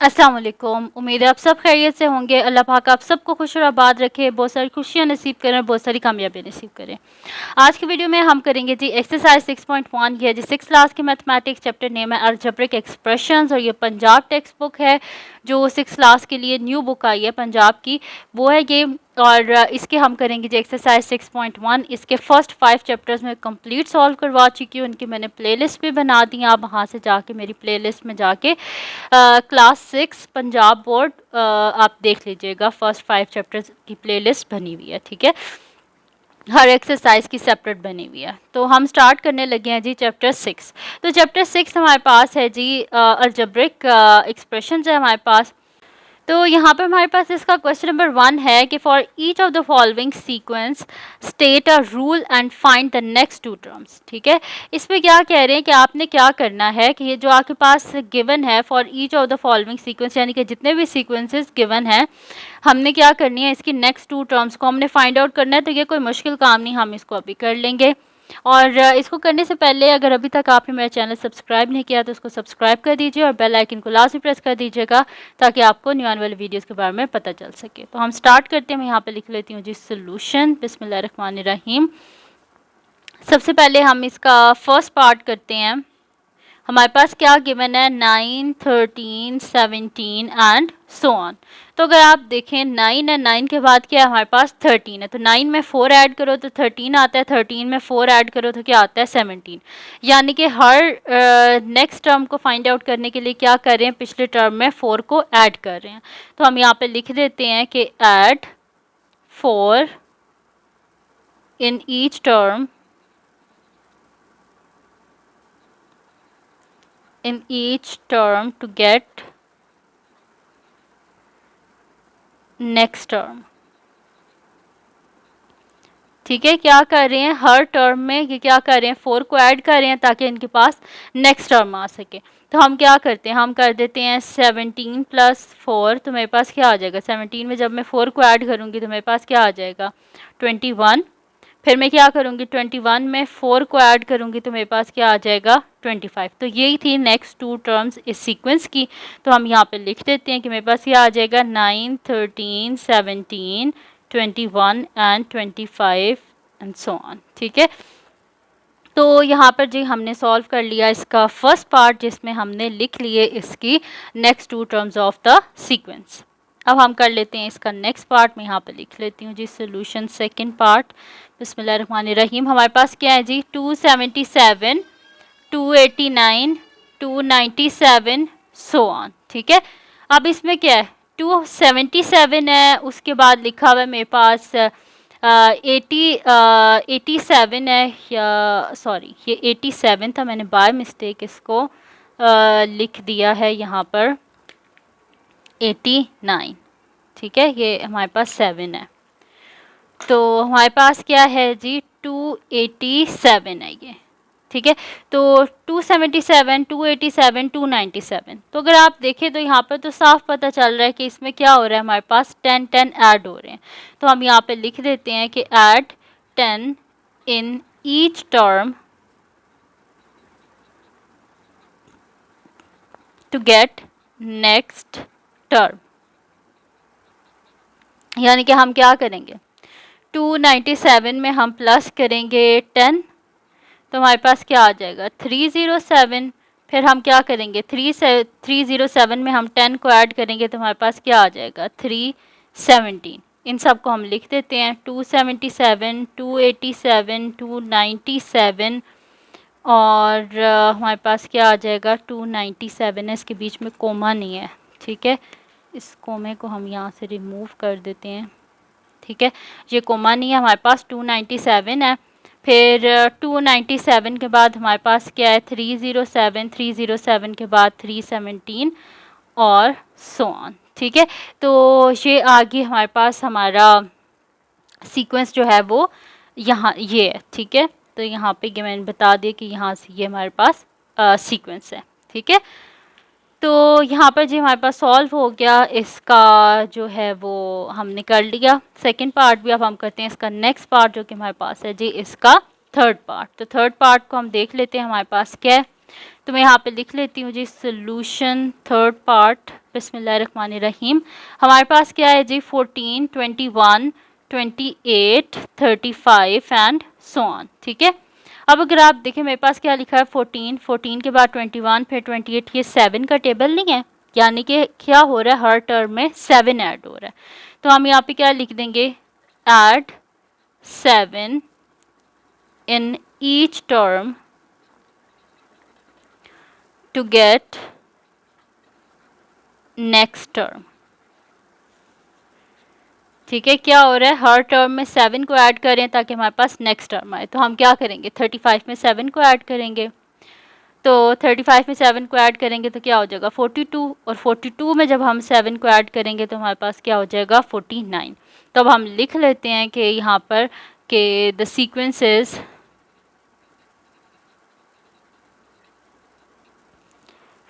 अस्सलाम वालेकुम। उम्मीद है आप सब खैरियत से होंगे। अल्लाह पाक आप सबको खुश और आबाद रखे, बहुत सारी खुशियाँ नसीब करें और बहुत सारी कामयाबी नसीब करें। आज की वीडियो में हम करेंगे जी एक्सरसाइज 6.1 की है जी 6th क्लास की मैथमेटिक्स, चैप्टर नेम है अलजेब्रिक एक्सप्रेशंस और ये पंजाब टेक्स्ट बुक है जो 6th क्लास के लिए न्यू बुक आई है पंजाब की, वो है ये। और इसके हम करेंगे जी एक्सरसाइज 6.1। इसके फर्स्ट 5 चैप्टर्स में कंप्लीट सॉल्व करवा चुकी हूँ, उनकी मैंने प्लेलिस्ट भी बना दी है। आप वहाँ से जाके मेरी प्लेलिस्ट में जाके क्लास 6 पंजाब बोर्ड आप देख लीजिएगा, फर्स्ट 5 चैप्टर्स की प्लेलिस्ट बनी हुई है, ठीक है। हर एक्सरसाइज की सेपरेट बनी हुई है। तो हम स्टार्ट करने लगे हैं जी चैप्टर 6। तो चैप्टर 6 हमारे पास है जी अलजेब्रिक एक्सप्रेशंस है हमारे पास। तो यहाँ पर हमारे पास इसका क्वेश्चन नंबर 1 है कि for each of the following sequence state a rule and find the next two terms, ठीक है। इसमें क्या कह रहे हैं कि आपने क्या करना है कि ये जो आपके पास गिवन है for each of the following sequence, यानी कि जितने भी सीक्वेंसेस गिवन हैं, हमने क्या करनी है, इसकी नेक्स्ट टू टर्म्स को हमने फाइंड आउट करना है। तो ये कोई मुश्किल काम नहीं, हम इसको अभी कर लेंगे। और इसको करने से पहले अगर अभी तक आपने मेरा चैनल सब्सक्राइब नहीं किया तो उसको सब्सक्राइब कर दीजिए और बेल आइकन को लाजमी प्रेस कर दीजिएगा ताकि आपको न्यू आने वाले वीडियोस के बारे में पता चल सके। तो हम स्टार्ट करते हैं। मैं यहाँ पे लिख लेती हूँ जी सोल्यूशन। बिस्मिल्लाहिर्रहमानिर्रहीम। सबसे पहले हम इसका फर्स्ट पार्ट करते हैं। हमारे पास क्या गिवन है, 9, 13, 17 एंड सो ऑन। तो अगर आप देखें 9 है, 9 के बाद क्या है हमारे पास 13 है। तो 9 में 4 ऐड करो तो 13 आता है, 13 में 4 ऐड करो तो क्या आता है 17। यानी कि हर नेक्स्ट टर्म को फाइंड आउट करने के लिए क्या कर रहे हैं, पिछले टर्म में 4 को ऐड कर रहे हैं। तो हम यहाँ पे लिख देते हैं कि add 4 in each term in each term to get next term, ठीक है। क्या कर रहे हैं, हर टर्म में ये क्या कर रहे हैं, 4 को ऐड कर रहे हैं ताकि इनके पास नेक्स्ट टर्म आ सके। तो हम क्या करते हैं, हम कर देते हैं 17 + 4। तो मेरे पास क्या आ जाएगा, 17 में जब मैं 4 को ऐड करूँगी तो मेरे पास क्या आ जाएगा 21। फिर मैं क्या करूँगी 21 में 4 को ऐड करूँगी तो मेरे पास क्या आ जाएगा 25। तो यही थी नेक्स्ट टू टर्म्स इस सीक्वेंस की। तो हम यहाँ पे लिख देते हैं कि मेरे पास क्या आ जाएगा 9, 13, 17, 21 एंड 25 एंड सो ऑन, ठीक है। तो यहाँ पर जी हमने सॉल्व कर लिया इसका फर्स्ट पार्ट जिसमें हमने लिख लिए इसकी next two terms of the sequence. अब हम कर लेते हैं इसका नेक्स्ट पार्ट। मैं यहाँ पे लिख लेती हूँ जी सोल्यूशन सेकंड पार्ट। बिस्मिल्लाहिर्रहमानिर्रहीम। हमारे पास क्या है जी 277, 289, 297 सो ऑन, ठीक है। अब इसमें क्या है 277 है, उसके बाद लिखा हुआ है मेरे पास 87 है, या सॉरी ये 87 था, मैंने बाय मिस्टेक इसको लिख दिया है यहाँ पर 89, ठीक है। ये हमारे पास 7 है। तो हमारे पास क्या है जी 287 है ये, ठीक है। तो 277, 287, 297। तो अगर आप देखें तो यहाँ पर तो साफ पता चल रहा है कि इसमें क्या हो रहा है, हमारे पास 10 10 ऐड हो रहे हैं। तो हम यहाँ पे लिख देते हैं कि add 10 in each term to get next term. यानी कि हम क्या करेंगे 297 में हम प्लस करेंगे 10, तो हमारे पास क्या आ जाएगा 307। फिर हम क्या करेंगे 307 में हम 10 को ऐड करेंगे तो हमारे पास क्या आ जाएगा 317। इन सब को हम लिख देते हैं 277, 287, 297 और हमारे पास क्या आ जाएगा 297 है। इसके बीच में कोमा नहीं है, ठीक है। इस कोमे को हम यहाँ से रिमूव कर देते हैं, ठीक है। ये कोमा नहीं है, हमारे पास 297 है। फिर 297 के बाद हमारे पास क्या है 307, 307 के बाद 317 और सो ऑन, ठीक है। तो ये आगे हमारे पास हमारा सीक्वेंस जो है वो यहाँ ये है, ठीक है। तो यहाँ पे ये मैंने बता दिया कि यहाँ से ये हमारे पास सीक्वेंस है, ठीक है। तो यहाँ पर जी हमारे पास सॉल्व हो गया, इसका जो है वो हमने कर लिया सेकंड पार्ट भी। अब हम करते हैं इसका नेक्स्ट पार्ट जो कि हमारे पास है जी इसका थर्ड पार्ट। तो थर्ड पार्ट को हम देख लेते हैं हमारे पास क्या है। तो मैं यहाँ पे लिख लेती हूँ जी सोल्यूशन थर्ड पार्ट। बिस्मिल्लाहिर्रहमानिर्रहीम। हमारे पास क्या है जी 14, 21, 28, 35 एंड सो ऑन। ठीक है, अब अगर आप देखें मेरे पास क्या लिखा है 14, 14 के बाद 21 फिर 28, ये 7 का टेबल नहीं है, यानी कि क्या हो रहा है हर टर्म में 7 ऐड हो रहा है। तो हम यहाँ पे क्या लिख देंगे, add 7 in each term to get next term. ठीक है, क्या हो रहा है हर टर्म में 7 को ऐड करें ताकि हमारे पास नेक्स्ट टर्म आए। तो हम क्या करेंगे 35 में 7 को ऐड करेंगे, तो 35 में 7 को ऐड करेंगे तो क्या हो जाएगा 42, और 42 में जब हम 7 को ऐड करेंगे तो हमारे पास क्या हो जाएगा 49। तो अब हम लिख लेते हैं कि यहाँ पर कि द सीक्वेंस इज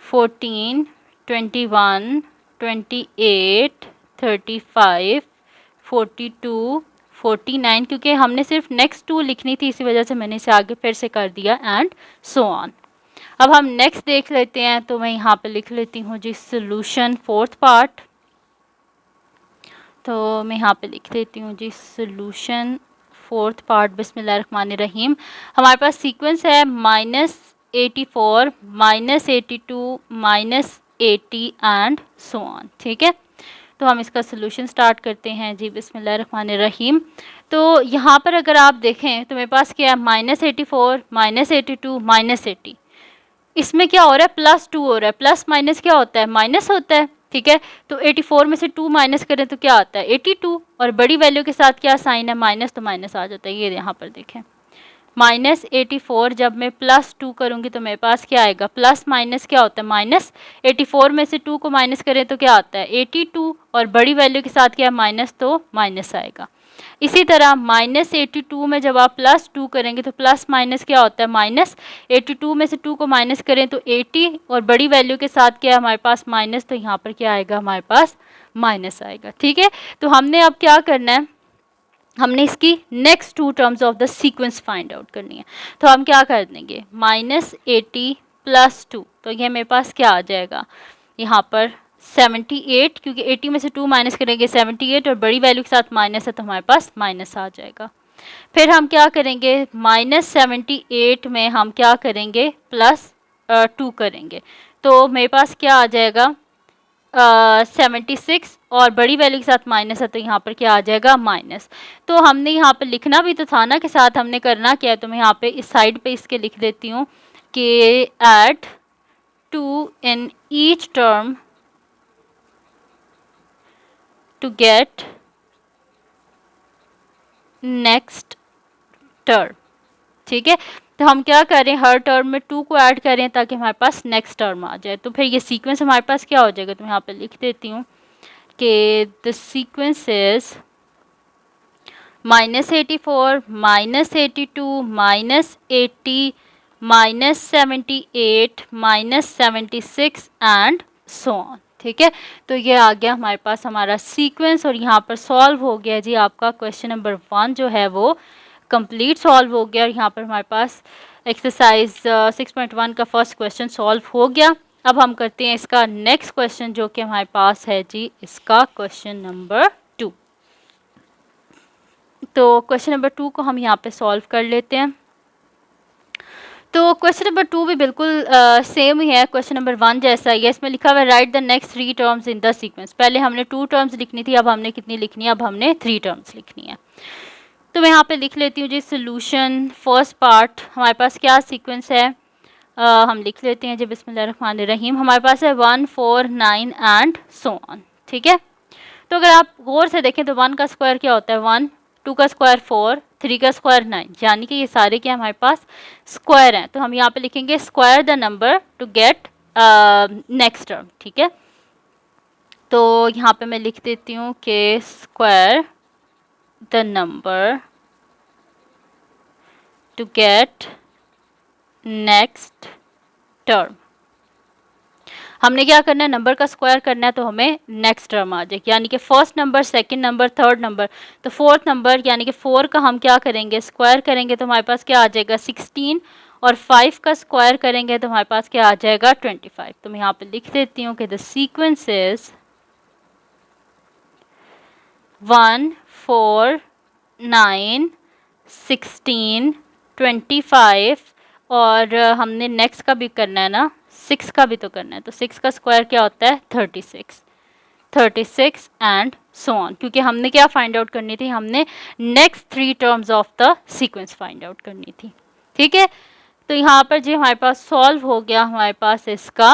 14, 21, 28, 35, 42, 49, क्योंकि हमने सिर्फ नेक्स्ट 2 लिखनी थी इसी वजह से मैंने इसे आगे फिर से कर दिया एंड सो ऑन। अब हम नेक्स्ट देख लेते हैं, तो मैं यहाँ पे लिख लेती हूँ जी सोल्यूशन फोर्थ पार्ट। तो मैं यहाँ पे लिख देती हूँ जी सोल्यूशन फोर्थ पार्ट बिस्मिल्लाहिर्रहमानिर्रहीम। हमारे पास सीक्वेंस है -84, -82, -80 एंड सो ऑन। ठीक है, तो हम इसका सोल्यूशन स्टार्ट करते हैं जी बिस्मिल्लाहिर्रहमानिर्रहीम। तो यहाँ पर अगर आप देखें तो मेरे पास क्या है -84, -82, -80, इसमें क्या हो रहा है +2 हो रहा है। प्लस माइनस क्या होता है माइनस होता है। ठीक है, तो 84 में से 2 माइनस करें तो क्या आता है 82, और बड़ी वैल्यू के साथ क्या साइन है माइनस, तो माइनस आ जाता है। ये यहाँ पर देखें -84 जब मैं +2 करूँगी तो मेरे पास क्या आएगा, प्लस माइनस क्या होता है माइनस, 84 में से 2 को माइनस करें तो क्या आता है 82, और बड़ी वैल्यू के साथ क्या माइनस, तो माइनस आएगा। इसी तरह -82 में जब आप +2 करेंगे तो प्लस माइनस क्या होता है माइनस, 82 में से 2 को माइनस करें तो 80, और बड़ी वैल्यू के साथ क्या है हमारे पास माइनस, तो यहाँ पर क्या आएगा हमारे पास माइनस आएगा। ठीक है, तो हमने अब क्या करना है, हमने इसकी next 2 terms of the sequence find out करनी है। तो हम क्या कर देंगे -80 + 2, तो ये मेरे पास क्या आ जाएगा यहाँ पर 78, क्योंकि 80 में से 2 माइनस करेंगे 78, और बड़ी वैल्यू के साथ माइनस है तो हमारे पास माइनस आ जाएगा। फिर हम क्या करेंगे -78 में हम क्या करेंगे +2 करेंगे, तो मेरे पास क्या आ जाएगा 76, और बड़ी वैल्यू के साथ माइनस है तो यहाँ पर क्या आ जाएगा माइनस। तो हमने यहाँ पे लिखना भी तो था ना के साथ हमने करना क्या है, तो मैं यहाँ पे इस साइड पे इसके लिख देती हूँ कि add 2 in each term to get next term. ठीक है, तो हम क्या करें हर टर्म में 2 को ऐड करें ताकि हमारे पास नेक्स्ट टर्म आ जाए। तो फिर ये सीक्वेंस हमारे पास क्या हो जाएगा, तो मैं यहाँ पे लिख देती हूँ कि the sequence is -84, -82, -80, -78, -76 and so on. ठीक है, तो ये आ गया हमारे पास हमारा सीक्वेंस, और यहाँ पर सॉल्व हो गया जी आपका क्वेश्चन नंबर 1 जो है वो कंप्लीट सॉल्व हो गया। और यहाँ पर हमारे पास एक्सरसाइज 6.1 का फर्स्ट क्वेश्चन सॉल्व हो गया। अब हम करते हैं इसका नेक्स्ट क्वेश्चन जो कि हमारे पास है जी इसका क्वेश्चन नंबर 2। तो क्वेश्चन नंबर 2 को हम यहाँ पे सॉल्व कर लेते हैं। तो क्वेश्चन नंबर 2 भी बिल्कुल सेम ही है क्वेश्चन नंबर 1 जैसा ही है। इसमें लिखा हुआ है right the next 3 terms in the sequence. पहले हमने 2 टर्म्स लिखनी थी, अब हमने कितनी लिखनी है, अब हमने 3 टर्म्स लिखनी है। तो मैं यहाँ पे लिख लेती हूँ जी सोल्यूशन फर्स्ट पार्ट। हमारे पास क्या सीक्वेंस है, हम लिख लेते हैं जी बिस्मिल्लाहिर्रहमानिर्रहीम। हमारे पास है 1, 4, 9 एंड सो ऑन। ठीक है, तो अगर आप गौर से देखें तो 1 का स्क्वायर क्या होता है 1, 2 का स्क्वायर 4, 3 का स्क्वायर 9, यानी कि ये सारे क्या हमारे पास स्क्वायर हैं। तो हम यहाँ पे लिखेंगे square the number to get next term. ठीक है, तो यहाँ पे मैं लिख देती हूँ कि square the number to get next term. हमने क्या करना है नंबर का स्क्वायर करना है तो हमें नेक्स्ट टर्म आ जाएगी, यानी कि first number, second number, third number. तो फोर्थ नंबर यानी कि 4 का हम क्या करेंगे स्क्वायर करेंगे तो हमारे पास क्या आ जाएगा 16, और 5 का स्क्वायर करेंगे तो हमारे पास क्या आ जाएगा 25। तो मैं यहाँ पे लिख देती हूँ कि द सीक्वेंस इज 1 4 9 16 25 और हमने नेक्स्ट का भी करना है ना, 6 का भी तो करना है, तो 6 का स्क्वायर क्या होता है 36 एंड सो ऑन, क्योंकि हमने क्या फाइंड आउट करनी थी, हमने next 3 terms of the sequence find out करनी थी। ठीक है, तो यहाँ पर जी हमारे पास सॉल्व हो गया हमारे पास इसका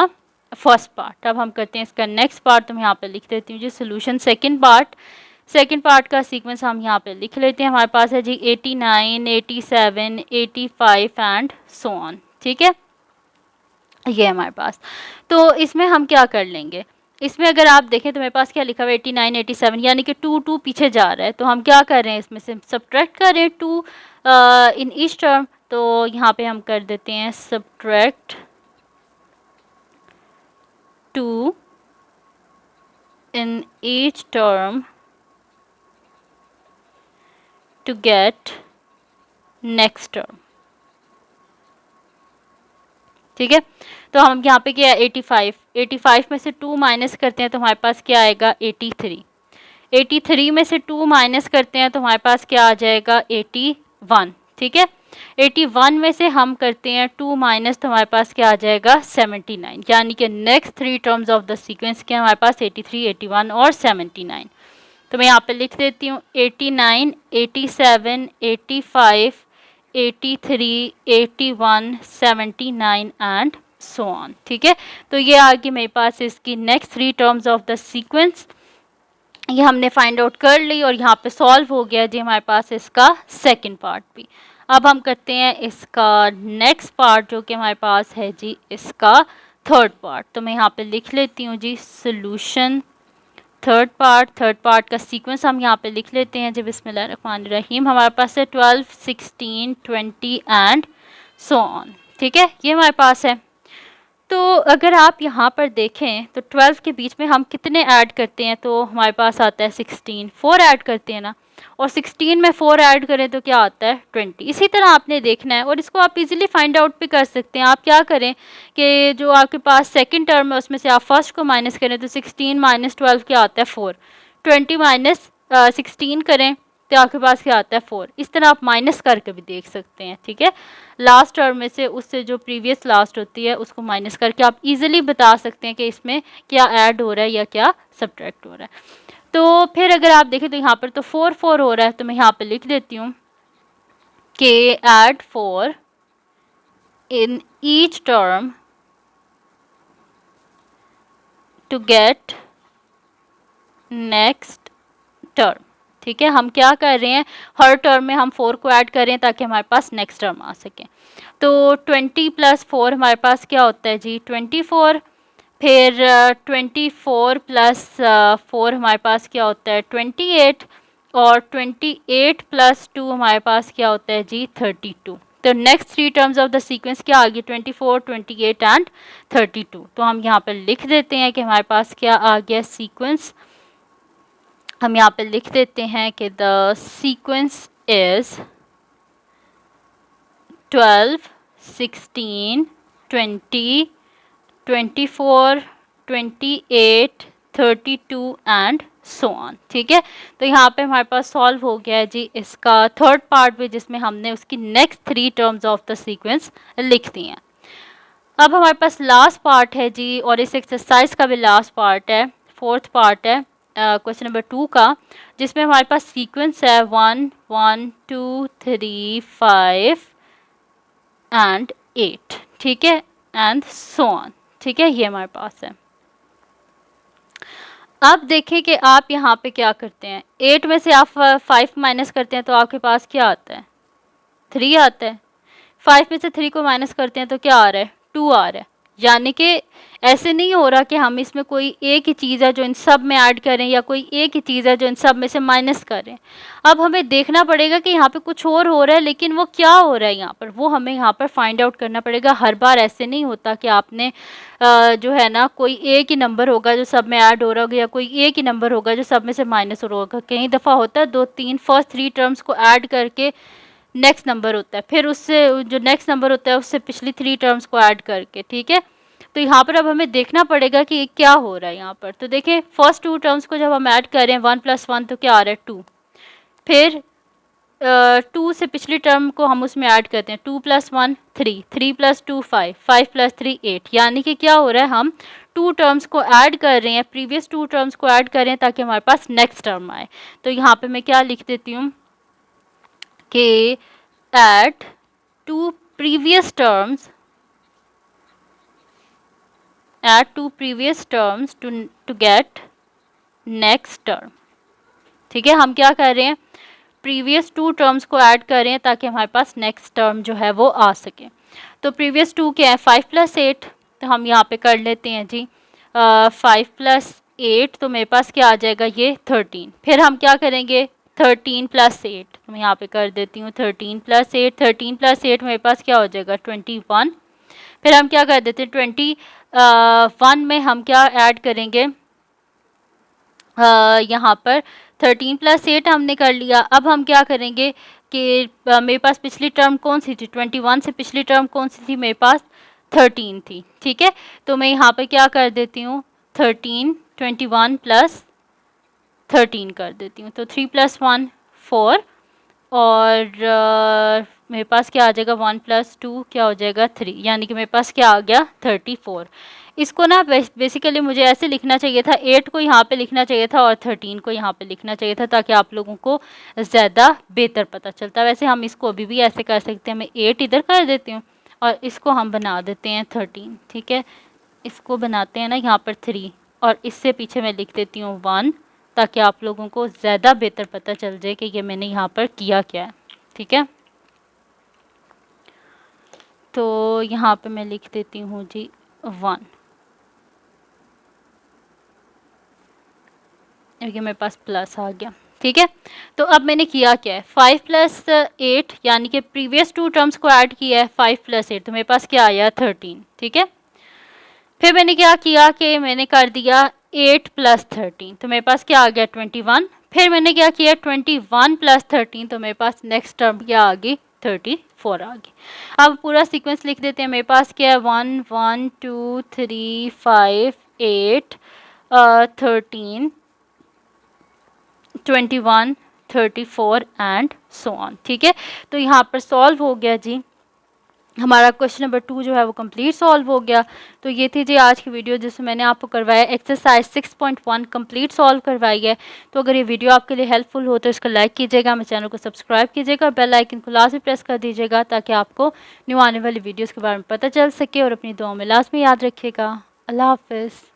फर्स्ट पार्ट। अब हम करते हैं इसका नेक्स्ट पार्ट, तो मैं यहाँ पे लिख देती हूँ जी सोल्यूशन सेकेंड पार्ट का सीक्वेंस हम यहाँ पे लिख लेते हैं। हमारे पास है जी 89 87 85 एंड सो ऑन। ठीक है, ये हमारे पास, तो इसमें हम क्या कर लेंगे, इसमें अगर आप देखें तो मेरे पास क्या लिखा हुआ है 89 87, यानी कि 2 2 पीछे जा रहा है, तो हम क्या कर रहे हैं इसमें से सब्ट्रैक्ट कर रहे हैं 2 इन ईच टर्म। तो यहाँ पे हम कर देते हैं subtract 2 in each term to get next term. ठीक है, तो हम यहाँ पे क्या है 85 में से 2 माइनस करते हैं तो हमारे पास क्या आएगा 83 में से 2 माइनस करते हैं तो हमारे पास क्या आ जाएगा 81। ठीक है, 81 में से हम करते हैं 2 माइनस तो हमारे पास क्या आ जाएगा 79, यानी कि next 3 terms of the sequence के हमारे पास 83 81 और 79। तो मैं यहाँ पे लिख देती हूँ 89 87 85 83 81 79 एंड सो ऑन। ठीक है, तो ये आ गई मेरे पास इसकी next 3 terms of the sequence, ये हमने फाइंड आउट कर ली और यहाँ पे सॉल्व हो गया जी हमारे पास इसका सेकंड पार्ट भी। अब हम करते हैं इसका नेक्स्ट पार्ट जो कि हमारे पास है जी इसका थर्ड पार्ट। तो मैं यहाँ पे लिख लेती हूँ जी सोल्यूशन थर्ड पार्ट का सीक्वेंस हम यहाँ पे लिख लेते हैं जी बिस्मिल्लाहिर्रहमानिर्रहीम। हमारे पास है 12 16 20 एंड सो ऑन। ठीक है, ये हमारे पास है। तो अगर आप यहाँ पर देखें तो 12 के बीच में हम कितने ऐड करते हैं, तो हमारे पास आता है 16, 4 ऐड करते हैं ना, और 16 में 4 ऐड करें तो क्या आता है 20। इसी तरह आपने देखना है और इसको आप इजीली फाइंड आउट भी कर सकते हैं। आप क्या करें कि जो आपके पास सेकंड टर्म है उसमें से आप फर्स्ट को माइनस करें तो 16 माइनस 12 क्या आता है 4, 20 माइनस 16 करें तो आपके पास क्या आता है 4। इस तरह आप माइनस करके भी देख सकते हैं। ठीक है, लास्ट टर्म में से उससे जो प्रीवियस लास्ट होती है उसको माइनस करके आप इजीली बता सकते हैं कि इसमें क्या ऐड हो रहा है या क्या सब्ट्रैक्ट हो रहा है। तो फिर अगर आप देखें तो यहाँ पर तो 4 4 हो रहा है, तो मैं यहाँ पे लिख देती हूँ कि add 4 in each term to get next term. ठीक है, हम क्या कर रहे हैं हर टर्म में हम 4 को ऐड कर रहे हैं ताकि हमारे पास नेक्स्ट टर्म आ सके। तो 20 + 4 हमारे पास क्या होता है जी 24, फिर 24 + 4 हमारे पास क्या होता है 28, और 28 + 2 हमारे पास क्या होता है जी 32। तो next 3 terms of the sequence क्या आ गई 24 28 एंड 32। तो हम यहाँ पर लिख देते हैं कि हमारे पास क्या आ गया सीक्वेंस, हम यहाँ पे लिख देते हैं कि the sequence is 12 16 20 24 28 32 and so on. ठीक है, तो यहाँ पे हमारे पास सॉल्व हो गया है जी इसका थर्ड पार्ट भी, जिसमें हमने उसकी next 3 terms of the sequence लिख दी हैं। अब हमारे पास लास्ट पार्ट है जी, और इस एक्सरसाइज का भी लास्ट पार्ट है, फोर्थ पार्ट है क्वेश्चन नंबर 2 का, जिसमें हमारे पास सीक्वेंस है 1 1 2 3 5 एंड 8। ठीक है, एंड सो ऑन। ठीक है, ये हमारे पास है। अब देखें कि आप यहाँ पे क्या करते हैं, 8 में से आप 5 माइनस करते हैं तो आपके पास क्या आता है 3 आता है। 5 में से 3 को माइनस करते हैं तो क्या आ रहा है 2 आ रहा है। यानी कि ऐसे नहीं हो रहा कि हम इसमें कोई एक ही चीज़ है जो इन सब में ऐड करें या कोई एक ही चीज़ है जो इन सब में से माइनस करें। अब हमें देखना पड़ेगा कि यहाँ पे कुछ और हो रहा है, लेकिन वो क्या हो रहा है यहाँ पर, वो हमें यहाँ पर फाइंड आउट करना पड़ेगा। हर बार ऐसे नहीं होता कि आपने जो है ना कोई एक ही नंबर होगा जो सब में ऐड हो रहा होगा या कोई एक ही नंबर होगा जो सब में से माइनस हो रहा होगा। कई दफ़ा होता है 2 3 फर्स्ट 3 टर्म्स को ऐड करके नेक्स्ट नंबर होता है, फिर उससे जो नेक्स्ट नंबर होता है उससे पिछली 3 टर्म्स को ऐड करके, ठीक है। तो यहाँ पर अब हमें देखना पड़ेगा कि क्या हो रहा है यहाँ पर। तो देखें फर्स्ट 2 टर्म्स को जब हम ऐड करें 1 + 1 तो क्या आ रहा है 2, फिर 2 से पिछली टर्म को हम उसमें ऐड करते हैं, 2 + 1 3, 3 + 2 5, 5 + 3 8, यानी कि क्या हो रहा है हम 2 टर्म्स को ऐड कर रहे हैं, प्रीवियस 2 टर्म्स को ऐड कर रहे हैं ताकि हमारे पास नेक्स्ट टर्म आए। तो यहाँ पे मैं क्या लिख देती हूँ कि add 2 previous terms, add 2 previous terms to get next term, ठीक है। हम क्या कर रहे हैं, प्रीवियस 2 टर्म्स को ऐड कर रहे हैं ताकि हमारे पास नेक्स्ट टर्म जो है वो आ सके। तो प्रीवियस 2 क्या है 5 + 8, तो हम यहाँ पे कर लेते हैं जी 5 + 8, तो मेरे पास क्या आ जाएगा ये 13। फिर हम क्या करेंगे 13 + 8, तो मैं यहाँ पे कर देती हूँ 13 + 8, 13 + 8 मेरे पास क्या हो जाएगा 21। फिर हम क्या कर देते हैं 21 में हम क्या ऐड करेंगे, यहाँ पर 13 + 8 हमने कर लिया। अब हम क्या करेंगे कि मेरे पास पिछली टर्म कौन सी थी, 21 से पिछली टर्म कौन सी थी, मेरे पास 13 थी, ठीक है। तो मैं यहाँ पे क्या कर देती हूँ 13, 21 + 13 कर देती हूँ, तो 3 + 1 4, और मेरे पास क्या आ जाएगा 1 + 2 क्या हो जाएगा 3, यानी कि मेरे पास क्या आ गया 34। इसको ना बेसिकली मुझे ऐसे लिखना चाहिए था, 8 को यहाँ पे लिखना चाहिए था और 13 को यहाँ पे लिखना चाहिए था ताकि आप लोगों को ज़्यादा बेहतर पता चलता। वैसे हम इसको अभी भी ऐसे कर सकते हैं, मैं 8 इधर कर देती हूँ और इसको हम बना देते हैं 13, ठीक है। इसको बनाते हैं ना यहाँ पर 3 और इससे पीछे मैं लिख देती हूँ 1 ताकि आप लोगों को ज़्यादा बेहतर पता चल जाए कि ये मैंने यहाँ पर किया क्या है, ठीक है। तो यहाँ पे मैं लिख देती हूँ जी 1, ये मेरे पास प्लस आ गया, ठीक है। तो अब मैंने किया क्या है 5 + 8, यानी कि प्रीवियस 2 टर्म्स को ऐड किया है 5 + 8, तो मेरे पास क्या आया 13, ठीक है। फिर मैंने क्या किया कि मैंने कर दिया 8 + 13, तो मेरे पास क्या आ गया 21। फिर मैंने क्या किया 21 + 13, तो मेरे पास नेक्स्ट टर्म क्या आ गई 34 आ गई। अब पूरा सीक्वेंस लिख देते हैं, मेरे पास क्या है 1 1 2 3 5 8 13 21 34 एंड सो ऑन, ठीक है। तो यहाँ पर सॉल्व हो गया जी, हमारा क्वेश्चन नंबर 2 जो है वो कंप्लीट सॉल्व हो गया। तो ये थी जी आज की वीडियो जिसमें मैंने आपको करवाया एक्सरसाइज 6.1 कंप्लीट सॉल्व करवाई है। तो अगर ये वीडियो आपके लिए हेल्पफुल हो तो इसको लाइक कीजिएगा, मेरे चैनल को सब्सक्राइब कीजिएगा और बेल आइकन को लाजमी प्रेस कर दीजिएगा ताकि आपको न्यू आने वाली वीडियोज़ के बारे में पता चल सके। और अपनी दुआओं में लाजमी याद रखिएगा। अल्लाह हाफिज़।